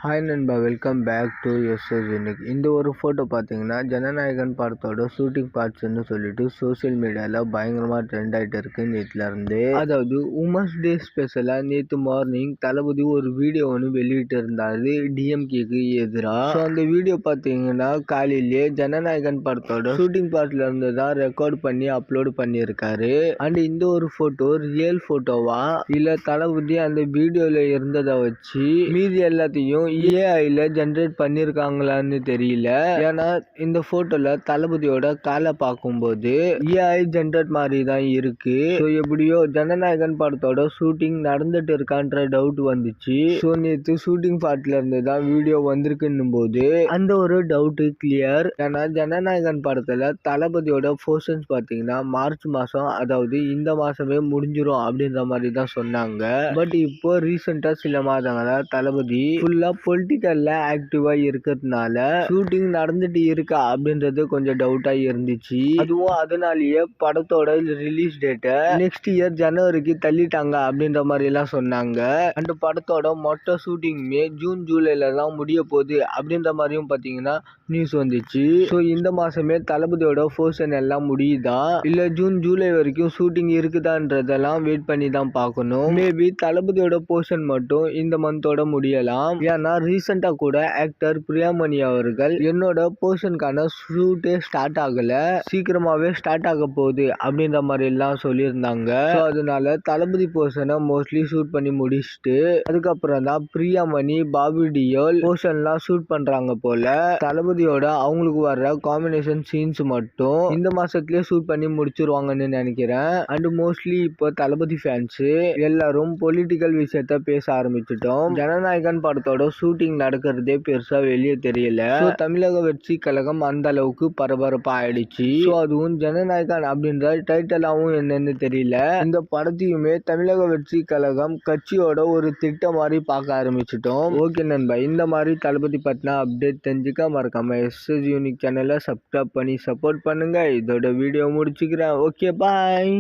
Hi நண்பா, welcome back to SS unique. இந்த ஒரு ஃபோட்டோ பார்த்தீங்கன்னா ஜனநாயகன் படத்தோட ஷூட்டிங் பார்ட்ஸ்ன்னு சொல்லிட்டு சோசியல் மீடியாவில் பயங்கரமாக ட்ரெண்ட் ஆகிட்டு இருக்கு நேற்றுலேருந்து. அதாவது உமன்ஸ் டே ஸ்பெஷலாக நேற்று மார்னிங் தளபதி ஒரு வீடியோ ஒன்று வெளியிட்டு இருந்தாரு டிஎம்கேக்கு எதிராக. ஸோ அந்த வீடியோ பார்த்தீங்கன்னா காலையிலேயே ஜனநாயகன் படத்தோட ஷூட்டிங் பார்ட்ல இருந்து தான் ரெக்கார்ட் பண்ணி அப்லோட் பண்ணியிருக்காரு. அண்ட் இந்த ஒரு ஃபோட்டோ ரியல் ஃபோட்டோவா இல்லை தளபதி அந்த வீடியோவில் இருந்ததை வச்சு மீதி எல்லாத்தையும் ஏஐல ஜென்ரேட் பண்ணிருக்காங்களான்னு தெரியல. ஏன்னா இந்த போட்டோல தளபதியோட காலை பார்க்கும்போது ஏஐ ஜென்ரேட் மாதிரி தான் இருக்கு. எப்படியோ ஜனநாயகன் படத்தோட ஷூட்டிங் நடந்துட்டு இருக்கான்ற டவுட் வந்துச்சு. நேற்று ஷூட்டிங் பார்ட்ல இருந்து தான் வீடியோ வந்திருக்குன்னும் போது அந்த ஒரு டவுட் கிளியர். ஏன்னா ஜனநாயகன் படத்துல தளபதியோட போர்ஷன்ஸ் பாத்தீங்கன்னா மார்ச் மாசம், அதாவது இந்த மாசமே முடிஞ்சிரும் அப்படின்ற மாதிரி தான் சொன்னாங்க. பட் இப்போ ரீசெண்டா சில மாதங்களா தளபதி ஃபுல்லா பொலிட்டிக்கல்ல ஆக்டிவா இருக்கிறதுனால ஷூட்டிங் நடந்துட்டு இருக்கா அப்படின்றது கொஞ்சம் டவுட்டா இருந்துச்சு. அதுவும் அதனாலேயே படத்தோட ரிலீஸ் டேட்டை நெக்ஸ்ட் இயர் ஜனவரிக்கு தள்ளிட்டாங்க அப்படின்ற மாதிரி எல்லாம் சொன்னாங்க. அந்த படத்தோட மொத்த ஷூட்டிங்குமே ஜூன் ஜூலைல தான் முடிய போகுது அப்படின்ற மாதிரியும் பாத்தீங்கன்னா நியூஸ் வந்துச்சு. இந்த மாசமே தளபதியோட போர்ஷன் எல்லாம் முடியுதா இல்ல ஜூன் ஜூலை வரைக்கும் ஷூட்டிங் இருக்குதான்றதெல்லாம் வெயிட் பண்ணி தான் பார்க்கணும். மேபி தளபதியோட போர்ஷன் மட்டும் இந்த மந்தோட முடியலாம். ஏன்னா ரீசெண்டா கூட ஆக்டர் பிரியாமணி அவர்கள் என்னோட போர்ஷனுக்கான ஷூட்டே ஸ்டார்ட் ஆகல, சீக்கிரமாவே ஸ்டார்ட் ஆக போகுது அப்படின்ற மாதிரி எல்லாம் சொல்லியிருந்தாங்க. அதனால தளபதி போர்ஷனை மோஸ்ட்லி ஷூட் பண்ணி முடிச்சுட்டு அதுக்கப்புறம் தான் பிரியாமணி பாபி டியோல் போர்ஷன்லாம் ஷூட் பண்றாங்க போல. தளபதியோட அவங்களுக்கு வர்ற காம்பினேஷன் சீன்ஸ் மட்டும் இந்த மாசத்துலயே ஷூட் பண்ணி முடிச்சிருவாங்கன்னு நினைக்கிறேன். அண்ட் மோஸ்ட்லி இப்போ தளபதி ஃபேன்ஸ் எல்லாரும் பொலிட்டிக்கல் விஷயத்த பேச ஆரம்பிச்சிட்டோம். ஜனநாயகன் படத்தோட ஷூட்டிங் நடக்கிறதே பெருசா வெளியே தெரியல. தமிழக வெற்றி கழகம் அந்த அளவுக்கு பரபரப்பா ஆயிடுச்சு. அதுவும் ஜனநாயகன் அப்படின்ற டைட்டிலாவும் என்னன்னு தெரியல. இந்த படத்தையுமே தமிழக வெற்றி கழகம் கட்சியோட ஒரு திட்டம் மாதிரி பார்க்க ஆரம்பிச்சிட்டோம். ஓகே நண்பா, இந்த மாதிரி தளபதி பத்தின அப்டேட் தெரிஞ்சுக்க மறக்காம எஸ்எஸ் யூனிக் சேனலை சப்ஸ்கிரைப் பண்ணி சப்போர்ட் பண்ணுங்க. இதோட வீடியோ முடிச்சுக்கிறேன். ஓகே, பாய்.